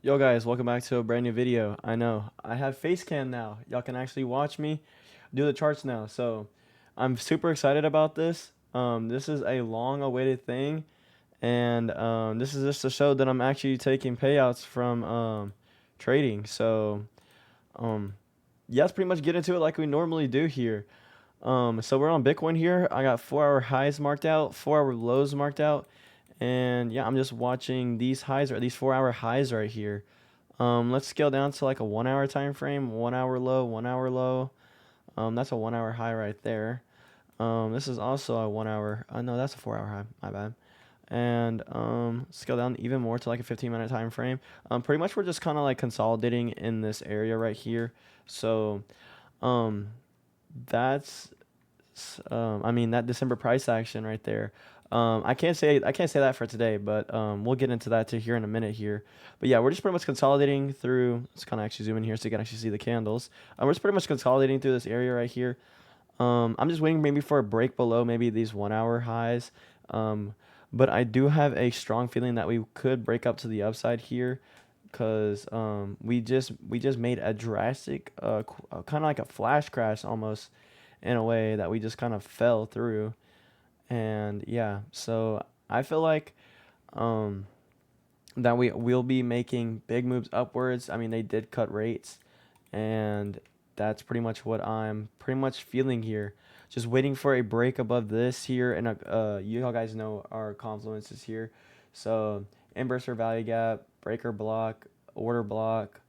Yo guys, welcome back to a brand new video. I know I have face cam now. Y'all can actually watch me do the charts now. So I'm super excited about this. This is a long awaited thing, and this is just to show that I'm actually taking payouts from trading. So um, yeah, let's pretty much get into it like we normally do here. So we're on Bitcoin here. I got 4 hour highs marked out, 4 hour lows marked out, and yeah, I'm just watching these highs or these 4 hour highs right here. Let's scale down to like a 1 hour time frame. 1 hour low, 1 hour low. That's a 1 hour high right there. This is also a 1 hour. No, that's a 4 hour high. My bad. And scale down even more to like a 15-minute time frame. Pretty much we're just kind of like consolidating in this area right here. So, um, that's I mean that December price action right there. I can't say that for today, but we'll get into that to here in a minute here. But yeah, we're just pretty much consolidating through. Let's kind of actually zoom in here so you can actually see the candles. We're just pretty much consolidating through this area right here. I'm just waiting maybe for a break below maybe these 1 hour highs. Um, but I do have a strong feeling that we could break up to the upside here, because we just made a drastic kind of like a flash crash almost, in a way that we just kind of fell through. And yeah, so I feel like um, that we will be making big moves upwards. I mean, they did cut rates, and that's pretty much what I'm pretty much feeling here. Just waiting for a break above this here, and you all guys know our confluences here. So inverse or value gap, breaker block, order block,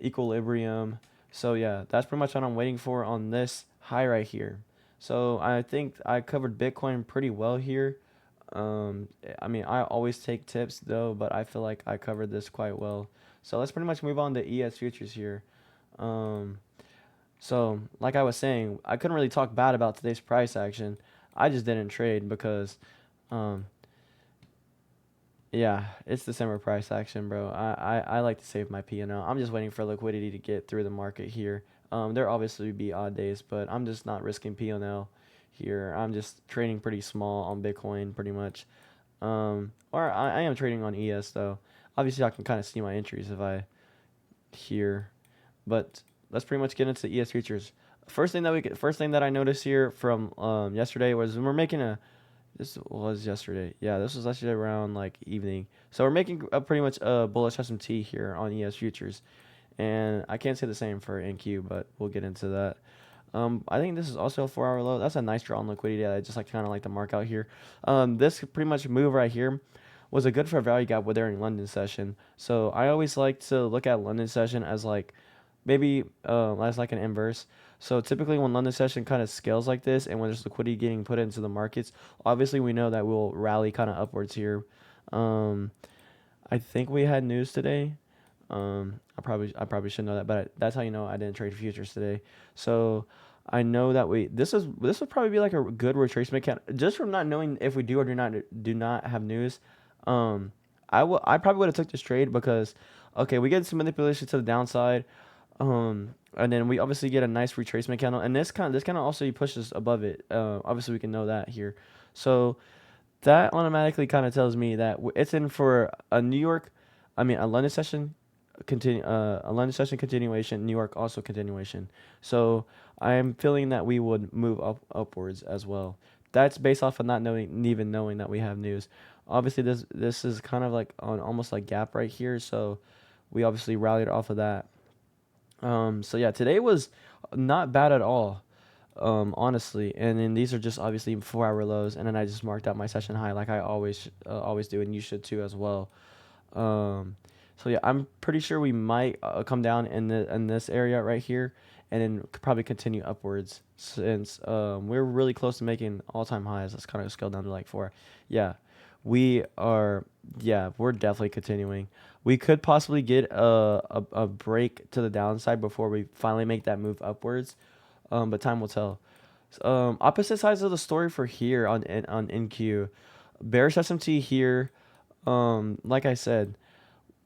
equilibrium. So yeah, that's pretty much what I'm waiting for on this high right here. So I think I covered Bitcoin pretty well here. I mean, I always take tips though, but I feel like I covered this quite well. So let's pretty much move on to ES futures here. Um, so like I was saying, I couldn't really talk bad about today's price action. I just didn't trade because um, yeah, it's December price action, bro. I like to save my P&L. I'm just waiting for liquidity to get through the market here. There obviously be odd days, but I'm just not risking P&L here. I'm just trading pretty small on Bitcoin, pretty much. Or I am trading on ES though. Obviously, I can kind of see my entries if I here, but let's pretty much get into ES futures. First thing that I noticed here from yesterday was when we're making a this was yesterday. Yeah, this was yesterday around like evening. So we're making a pretty much a bullish SMT here on ES futures, and I can't say the same for NQ, but we'll get into that. I think this is also a 4 hour low. That's a nice draw on liquidity that I just like kind of like to mark out here. This pretty much move right here was a good for value gap with during London session. So I always like to look at London session as like maybe as like an inverse. So typically when London session kind of scales like this and when there's liquidity getting put into the markets, obviously we know that we'll rally kind of upwards here. Um, I think we had news today. I probably should know that, but that's how you know I didn't trade futures today. So I know that this would probably be like a good retracement count just from not knowing if we do or do not have news. Um, I probably would have took this trade because okay, we get some manipulation to the downside. And then we obviously get a nice retracement candle, and this kind of also pushes above it. Obviously we can know that here. So that automatically kind of tells me that it's in for a New York, I mean a London session a London session continuation, New York also continuation. So I'm feeling that we would move upwards as well. That's based off of not knowing even knowing that we have news. Obviously this is kind of like on almost like gap right here, so we obviously rallied off of that. So yeah, today was not bad at all, honestly. And then these are just obviously 4 hour lows, and then I just marked out my session high like I always do, and you should too as well. Um, so yeah, I'm pretty sure we might come down in this area right here, and then probably continue upwards since we're really close to making all time highs. Let's kind of scale down to like 4. Yeah, we are. Yeah, we're definitely continuing. We could possibly get a break to the downside before we finally make that move upwards, but time will tell. Opposite sides of the story for here on NQ, bearish SMT here. Like I said,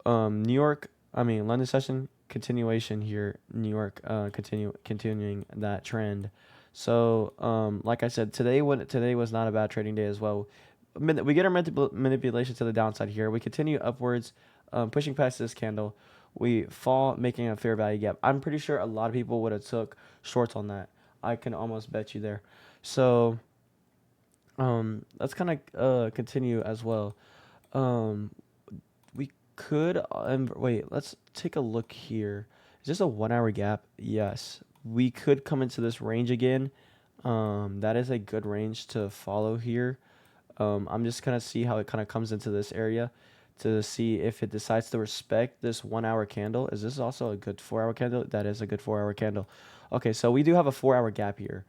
New York, I mean London session continuation here. New York, continuing that trend. So, like I said, today was not a bad trading day as well. We get our manipulation to the downside here. We continue upwards. pushing past this candle, we fall, making a fair value gap. I'm pretty sure a lot of people would have took shorts on that. I can almost bet you there. So let's kind of continue as well. Um, we could wait. Let's take a look here. Is this a 1 hour gap? Yes. We could come into this range again. That is a good range to follow here. I'm just gonna see how it kind of comes into this area to see if it decides to respect this 1 hour candle. Is this also a good 4 hour candle? That is a good 4 hour candle. Okay, so we do have a 4 hour gap here.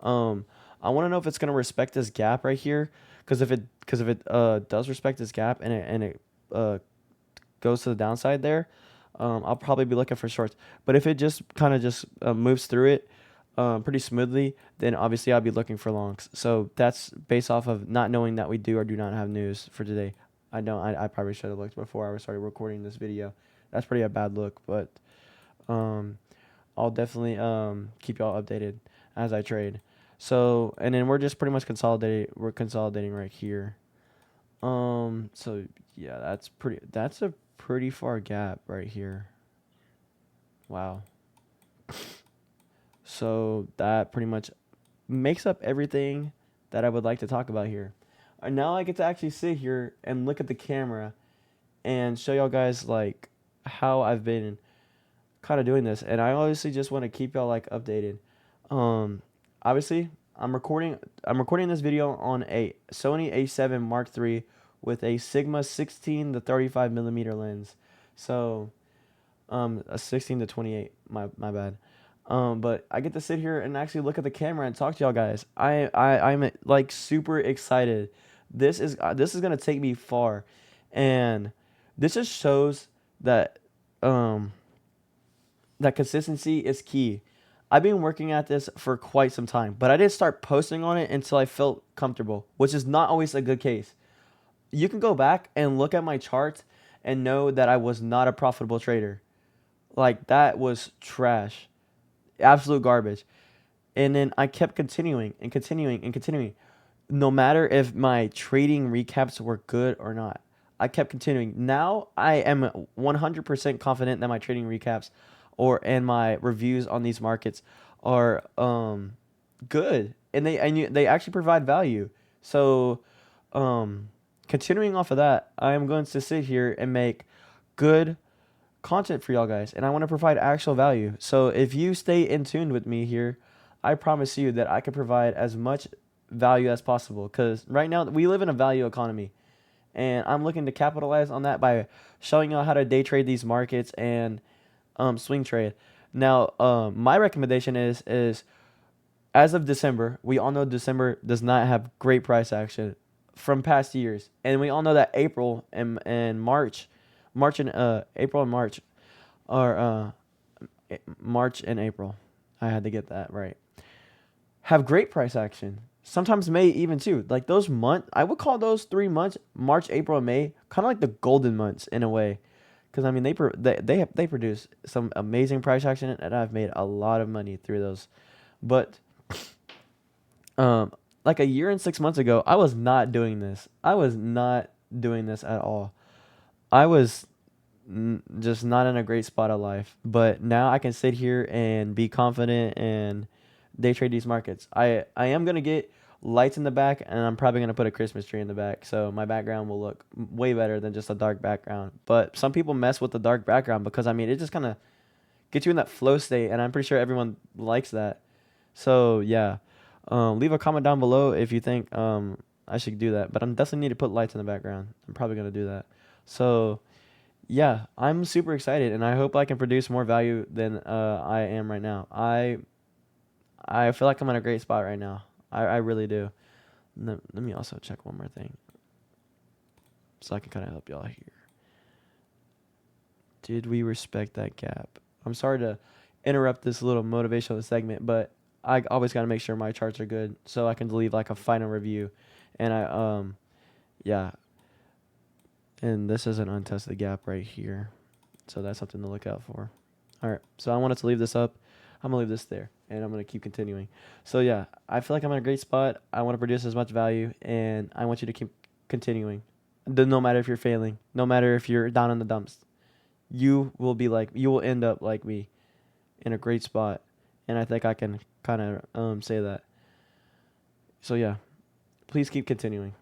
Um, I want to know if it's gonna respect this gap right here, because if it does respect this gap and it uh goes to the downside there, I'll probably be looking for shorts. But if it just kind of just moves through it pretty smoothly, then obviously I'll be looking for longs. So that's based off of not knowing that we do or do not have news for today. I don't. I probably should have looked before I started recording this video. That's pretty a bad look, but um, I'll definitely keep y'all updated as I trade. So and then we're just pretty much consolidating. We're consolidating right here. So yeah, that's a pretty far gap right here. Wow. So that pretty much makes up everything that I would like to talk about here. Now I get to actually sit here and look at the camera and show y'all guys like how I've been kind of doing this, and I obviously just want to keep y'all like updated. Obviously I'm recording this video on a Sony A7 Mark III with a Sigma 16 to 35 millimeter lens. So a 16 to 28. My bad. But I get to sit here and actually look at the camera and talk to y'all guys. I'm like super excited. This is gonna take me far, and this just shows that um that consistency is key. I've been working at this for quite some time, but I didn't start posting on it until I felt comfortable, which is not always a good case. You can go back and look at my charts and know that I was not a profitable trader. Like that was trash, absolute garbage. And then I kept continuing and continuing and continuing. No matter if my trading recaps were good or not, I kept continuing. Now I am 100% confident that my trading recaps and my reviews on these markets are good, and they actually provide value. So um continuing off of that, I am going to sit here and make good content for y'all guys, and I want to provide actual value. So if you stay in tune with me here, I promise you that I can provide as much value as possible, because right now we live in a value economy, and I'm looking to capitalize on that by showing y'all how to day trade these markets and swing trade. Now my recommendation is as of December, we all know December does not have great price action from past years, and we all know that April and March and April and March are March and April. I had to get that right. Have great price action. Sometimes May even too. Like those months, I would call those 3 months, March, April, and May, kind of like the golden months in a way, because I mean they produce some amazing price action, and I've made a lot of money through those. But like a year and 6 months ago, I was not doing this. I was not doing this at all. I was just not in a great spot of life. But now I can sit here and be confident and day trade these markets. I am gonna get lights in the back, and I'm probably gonna put a Christmas tree in the back, so my background will look way better than just a dark background. But some people mess with the dark background because I mean it just kind of gets you in that flow state, and I'm pretty sure everyone likes that. So yeah, leave a comment down below if you think I should do that. But I'm definitely need to put lights in the background. I'm probably gonna do that. So yeah, I'm super excited, and I hope I can produce more value than I am right now. I feel like I'm in a great spot right now. I really do. Let me also check one more thing, so I can kind of help y'all here. Did we respect that gap? I'm sorry to interrupt this little motivational segment, but I always got to make sure my charts are good so I can leave like a final review. And yeah, and this is an untested gap right here, so that's something to look out for. All right, so I wanted to leave this up. I'm gonna leave this there, and I'm gonna keep continuing. So yeah, I feel like I'm in a great spot. I want to produce as much value, and I want you to keep continuing No matter if you're failing, no matter if you're down in the dumps, you will end up like me in a great spot. And I think I can kind of say that. So yeah, please keep continuing.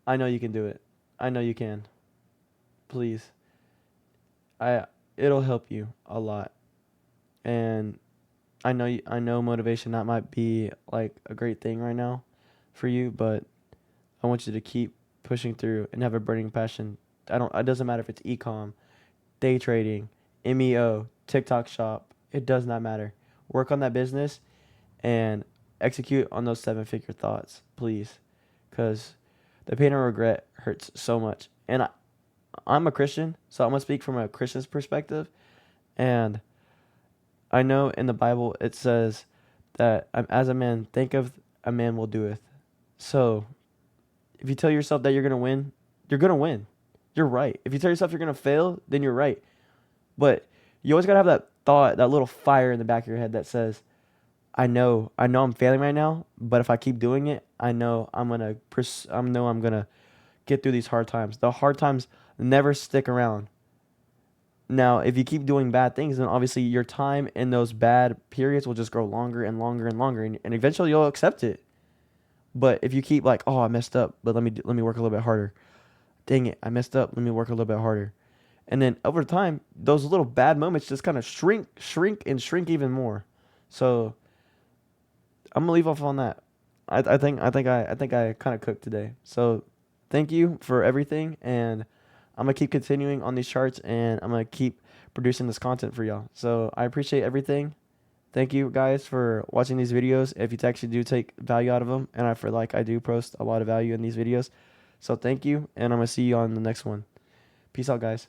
I know you can do it. I know you can. Please. I It'll help you a lot. And I know motivation that might be like a great thing right now for you, but I want you to keep pushing through and have a burning passion. It doesn't matter if it's ecom, day trading, MEO, TikTok shop. It does not matter. Work on that business and execute on those seven-figure thoughts, please, cuz the pain and regret hurts so much. And I'm a Christian, so I'm going to speak from a Christian's perspective, and I know in the Bible it says that as a man think of a man will doeth. So, if you tell yourself that you're going to win, you're going to win. You're right. If you tell yourself you're going to fail, then you're right. But you always got to have that thought, that little fire in the back of your head that says, I know I'm failing right now, but if I keep doing it, I know I'm going to get through these hard times. The hard times never stick around. Now, if you keep doing bad things, then obviously your time in those bad periods will just grow longer and longer and longer, and eventually you'll accept it. But if you keep like, oh, I messed up, but let me work a little bit harder. Dang it, I messed up. Let me work a little bit harder. And then over time, those little bad moments just kind of shrink even more. So I'm gonna leave off on that. I think I kind of cooked today. So thank you for everything, and I'm gonna keep continuing on these charts, and I'm gonna keep producing this content for y'all. So I appreciate everything. Thank you guys for watching these videos. If you actually do take value out of them, and I feel like I do post a lot of value in these videos, so thank you, and I'm gonna see you on the next one. Peace out, guys.